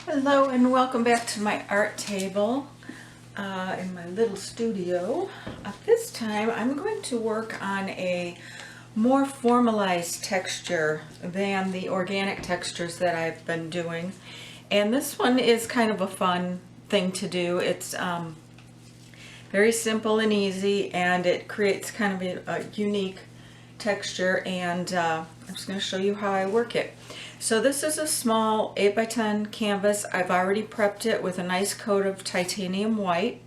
Hello and welcome back to my art table in my little studio. This time I'm going to work on a more formalized texture than the organic textures that I've been doing. And this one is kind of a fun thing to do. It's very simple and easy, and it creates kind of a unique texture, and I'm just going to show you how I work it. So this is a small 8x10 canvas. I've already prepped it with a nice coat of titanium white,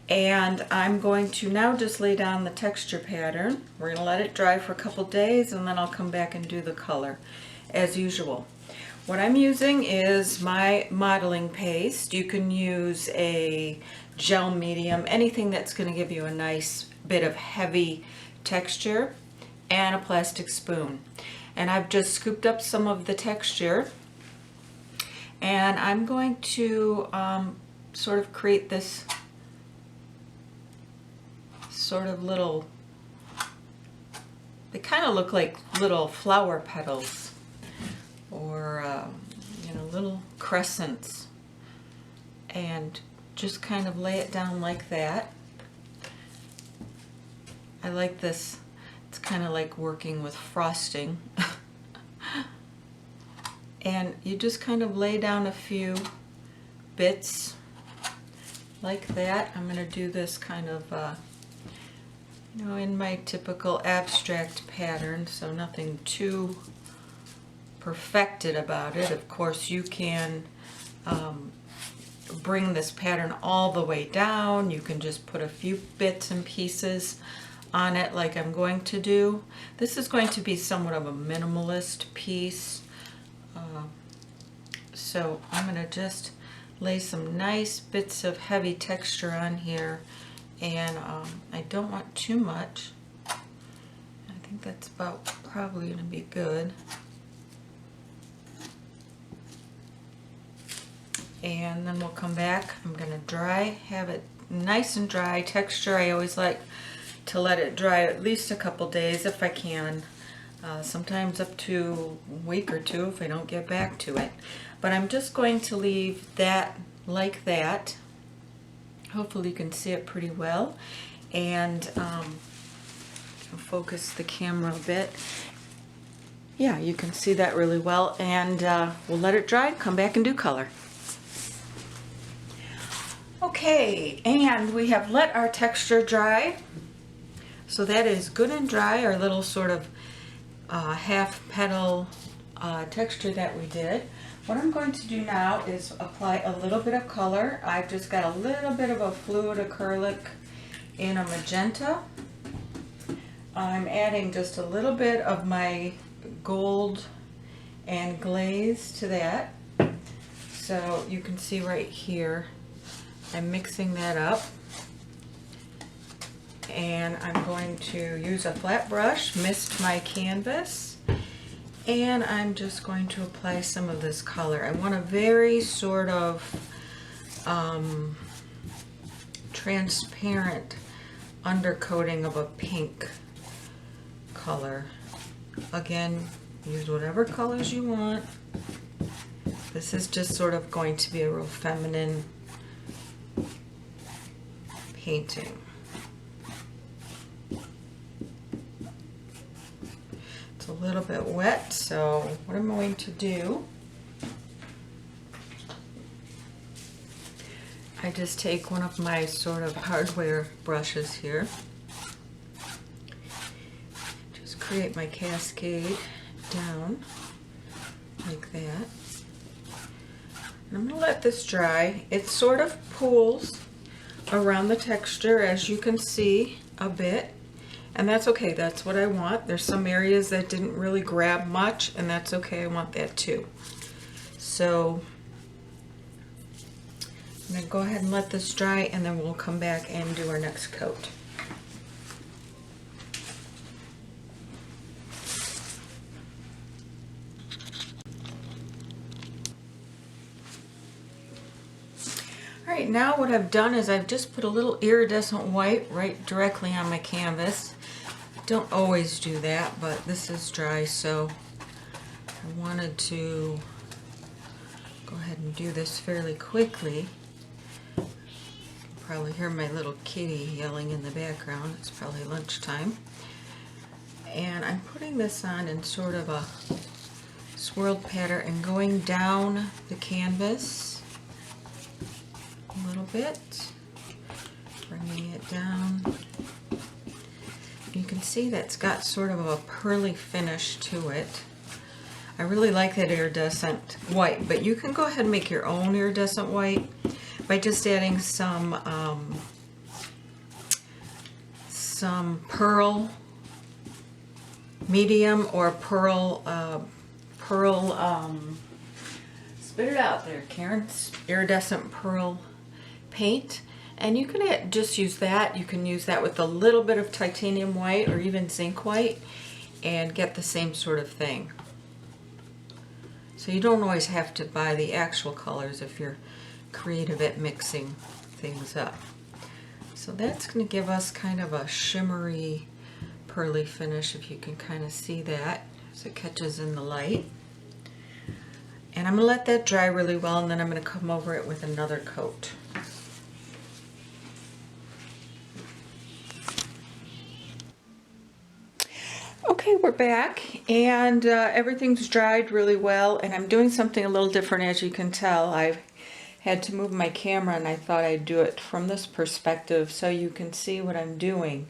and I'm going to now just lay down the texture pattern. We're going to let it dry for a couple days, and then I'll come back and do the color as usual. What I'm using is my modeling paste. You can use a gel medium, anything that's going to give you a nice bit of heavy texture, and a plastic spoon. And I've just scooped up some of the texture, and I'm going to sort of create this sort of little, they kind of look like little flower petals, or you know, little crescents, and just kind of lay it down like that. I like this. It's kind of like working with frosting. And you just kind of lay down a few bits like that. I'm going to do this kind of you know, in my typical abstract pattern, so nothing too perfected about it. Of course, you can bring this pattern all the way down. You can just put a few bits and pieces on it like I'm going to do. This is going to be somewhat of a minimalist piece. So I'm going to just lay some nice bits of heavy texture on here, and I don't want too much. I think that's about probably going to be good. And then we'll come back. I'm going to dry, have it nice and dry texture. I always like to let it dry at least a couple days if I can. Sometimes up to a week or two if I don't get back to it. But I'm just going to leave that like that. Hopefully you can see it pretty well. And I'll focus the camera a bit. Yeah, you can see that really well. And we'll let it dry, come back and do color. Okay, and we have let our texture dry. So that is good and dry, our little sort of half petal texture that we did. What I'm going to do now is apply a little bit of color. I've just got a little bit of a fluid acrylic in a magenta. I'm adding just a little bit of my gold and glaze to that. So you can see right here, I'm mixing that up. And I'm going to use a flat brush, mist my canvas, and I'm just going to apply some of this color. I want a very sort of transparent undercoating of a pink color. Again, use whatever colors you want. This is just sort of going to be a real feminine painting. A little bit wet, so what I'm going to do, I just take one of my sort of hardware brushes here, just create my cascade down like that, and I'm going to let this dry. It sort of pools around the texture, as you can see a bit. And that's okay, that's what I want. There's some areas that didn't really grab much, and that's okay, I want that too. So I'm gonna go ahead and let this dry, and then we'll come back and do our next coat. All right, now what I've done is I've just put a little iridescent white right directly on my canvas. Don't always do that, but this is dry, so I wanted to go ahead and do this fairly quickly. You can probably hear my little kitty yelling in the background. It's probably lunchtime. And I'm putting this on in sort of a swirled pattern and going down the canvas a little bit, bringing it down. You can see that's got sort of a pearly finish to it. I really like that iridescent white, but you can go ahead and make your own iridescent white by just adding some pearl medium or pearl spit it out there, Karen, iridescent pearl paint. And you can just use that. You can use that with a little bit of titanium white or even zinc white and get the same sort of thing. So you don't always have to buy the actual colors if you're creative at mixing things up. So that's going to give us kind of a shimmery, pearly finish, if you can kind of see that as it catches in the light. And I'm going to let that dry really well, and then I'm going to come over it with another coat. Okay, we're back, and everything's dried really well, and I'm doing something a little different. As you can tell, I've had to move my camera, and I thought I'd do it from this perspective so you can see what I'm doing.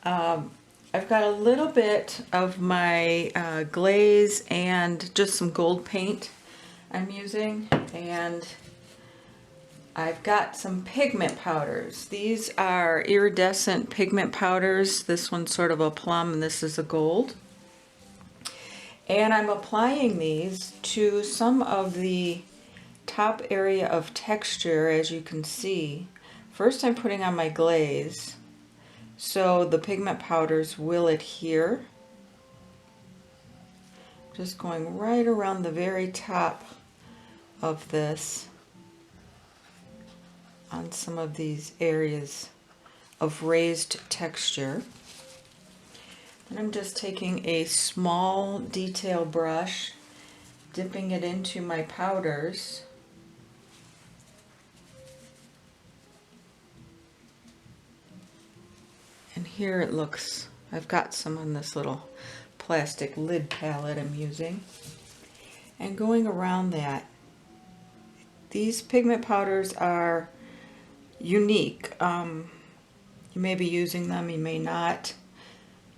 I've got a little bit of my glaze and just some gold paint I'm using, and I've got some pigment powders. These are iridescent pigment powders. This one's sort of a plum and this is a gold. And I'm applying these to some of the top area of texture, as you can see. First I'm putting on my glaze so the pigment powders will adhere. Just going right around the very top of this on some of these areas of raised texture. And I'm just taking a small detail brush, dipping it into my powders. And here it looks, I've got some on this little plastic lid palette I'm using. And going around that, these pigment powders are unique. You may be using them, you may not.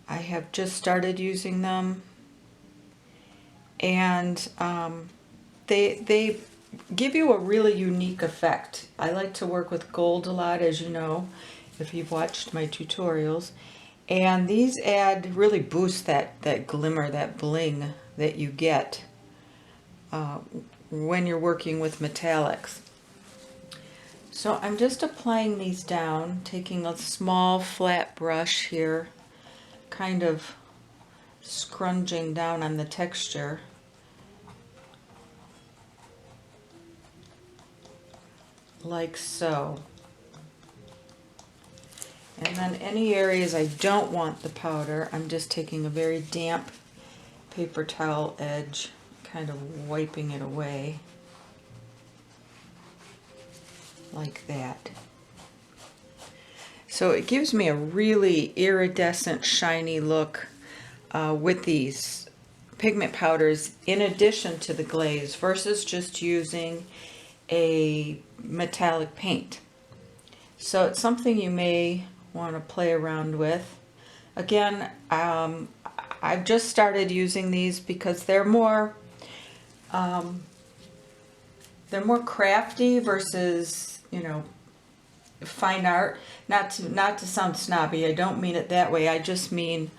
I have just started using them, and they give you a really unique effect. I like to work with gold a lot, as you know, if you've watched my tutorials, and these really boost that glimmer, that bling that you get when you're working with metallics. So I'm just applying these down, taking a small flat brush here, kind of scrunching down on the texture. Like so. And then any areas I don't want the powder, I'm just taking a very damp paper towel edge, kind of wiping it away. Like that. So it gives me a really iridescent, shiny look with these pigment powders in addition to the glaze versus just using a metallic paint. So it's something you may want to play around with. Again, I've just started using these because they're more crafty versus, you know, fine art. Not to sound snobby, I don't mean it that way. I just mean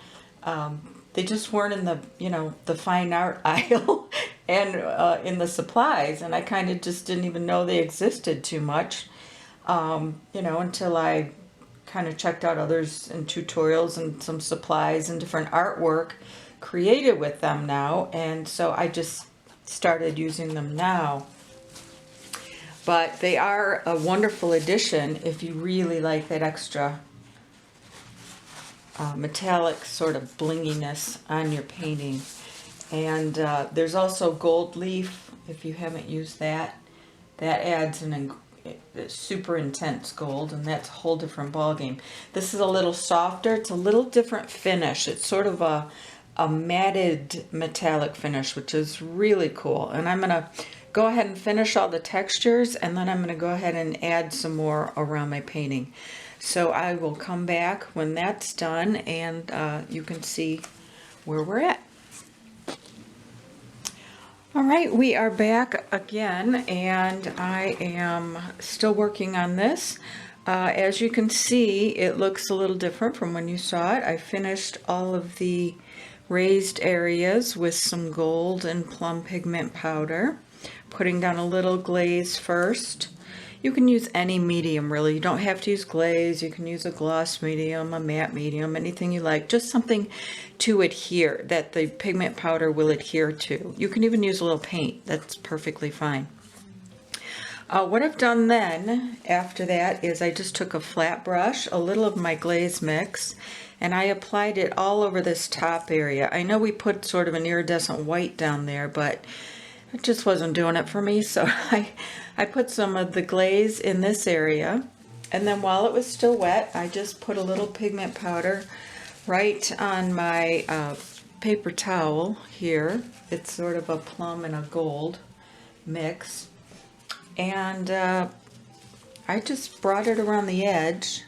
they just weren't in the, you know, the fine art aisle and in the supplies, and I kind of just didn't even know they existed too much, you know, until I kind of checked out others and tutorials and some supplies and different artwork created with them now, and so I just started using them now. But they are a wonderful addition if you really like that extra metallic sort of blinginess on your painting. And there's also gold leaf, if you haven't used that. that adds a super intense gold, and that's a whole different ballgame. This is a little softer. It's a little different finish. It's sort of a matted metallic finish, which is really cool. And I'm gonna go ahead and finish all the textures, and then I'm gonna go ahead and add some more around my painting. So I will come back when that's done, and you can see where we're at. All right, we are back again, and I am still working on this. As you can see, it looks a little different from when you saw it. I finished all of the raised areas with some gold and plum pigment powder, putting down a little glaze first. You can use any medium, really. You don't have to use glaze. You can use a gloss medium, a matte medium, anything you like. Just something to adhere, that the pigment powder will adhere to. You can even use a little paint. That's perfectly fine. What I've done then, after that, is I just took a flat brush, a little of my glaze mix, and I applied it all over this top area. I know we put sort of an iridescent white down there, but it just wasn't doing it for me, so I put some of the glaze in this area, and then while it was still wet, I just put a little pigment powder right on my paper towel here. It's sort of a plum and a gold mix, and I just brought it around the edge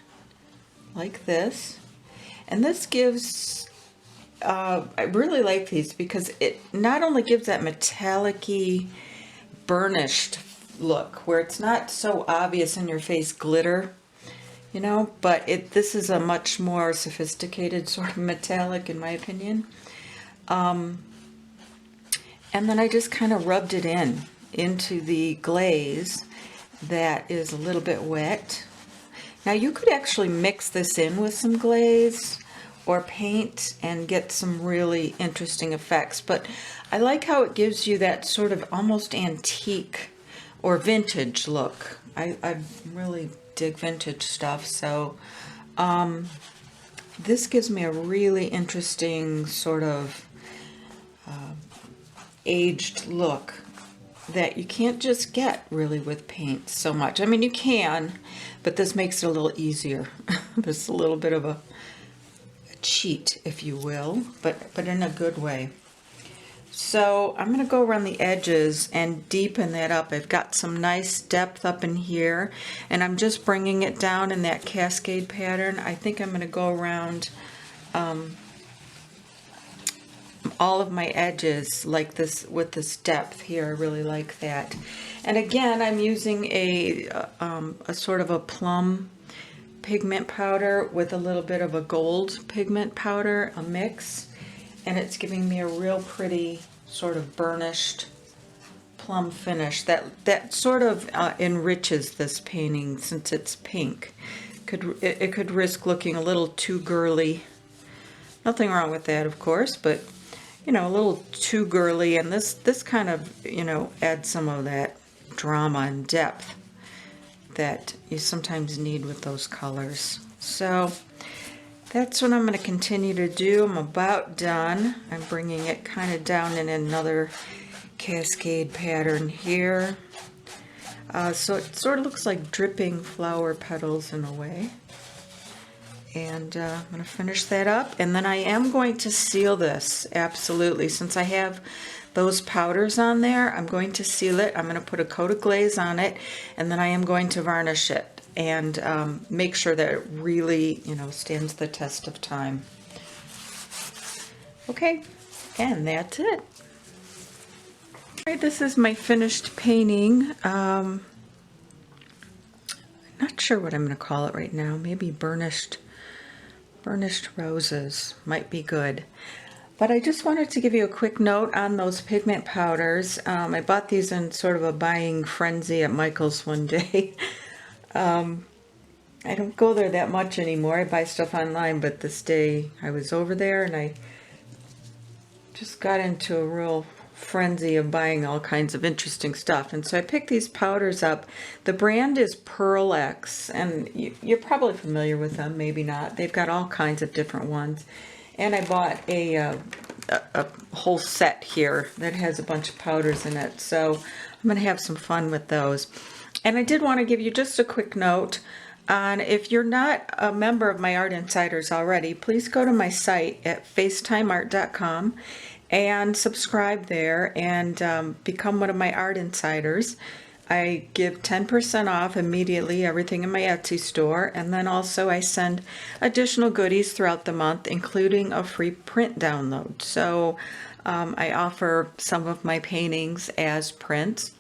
like this, and this gives I really like these because it not only gives that metallic-y burnished look where it's not so obvious in your face glitter, you know, but this is a much more sophisticated sort of metallic in my opinion. And then I just kind of rubbed it into the glaze that is a little bit wet. Now you could actually mix this in with some glaze or paint and get some really interesting effects, but I like how it gives you that sort of almost antique or vintage look. I really dig vintage stuff, so this gives me a really interesting sort of aged look that you can't just get really with paint so much. I mean, you can, but this makes it a little easier. This is a little bit of a cheat, if you will, but in a good way. So I'm going to go around the edges and deepen that up. I've got some nice depth up in here, and I'm just bringing it down in that cascade pattern. I think I'm going to go around all of my edges like this with this depth here. I really like that. And again, I'm using a sort of a plum pigment powder with a little bit of a gold pigment powder, a mix, and it's giving me a real pretty sort of burnished plum finish that sort of enriches this painting since it's pink. It could risk looking a little too girly. Nothing wrong with that, of course, but you know, a little too girly, and this kind of, you know, adds some of that drama and depth that you sometimes need with those colors. So that's what I'm going to continue to do. I'm about done. I'm bringing it kind of down in another cascade pattern here. So it sort of looks like dripping flower petals in a way. And I'm going to finish that up, and then I am going to seal this, absolutely. Since I have those powders on there, I'm going to seal it. I'm going to put a coat of glaze on it, and then I am going to varnish it and make sure that it really, you know, stands the test of time. Okay, and that's it. All right, this is my finished painting. Not sure what I'm going to call it right now. Maybe burnished roses might be good. But I just wanted to give you a quick note on those pigment powders. I bought these in sort of a buying frenzy at Michael's one day. I don't go there that much anymore. I buy stuff online, but this day I was over there and I just got into a real frenzy of buying all kinds of interesting stuff. And so I picked these powders up. The brand is Pearl X, and you're probably familiar with them, maybe not. They've got all kinds of different ones. And I bought a whole set here that has a bunch of powders in it. So I'm going to have some fun with those. And I did want to give you just a quick note on, if you're not a member of my Art Insiders already, please go to my site at facetimeart.com and subscribe there and become one of my Art Insiders. I give 10% off immediately everything in my Etsy store, and then also I send additional goodies throughout the month, including a free print download. So I offer some of my paintings as prints,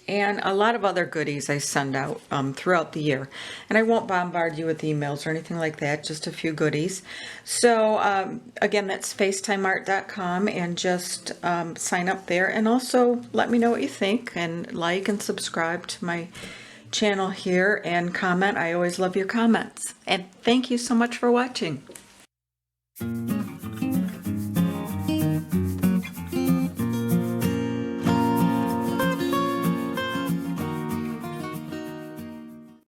and a lot of other goodies I send out throughout the year. And I won't bombard you with emails or anything like that, just a few goodies. So again, that's facetimeart.com, and just sign up there, and also let me know what you think, and like and subscribe to my channel here, and comment. I always love your comments. And thank you so much for watching.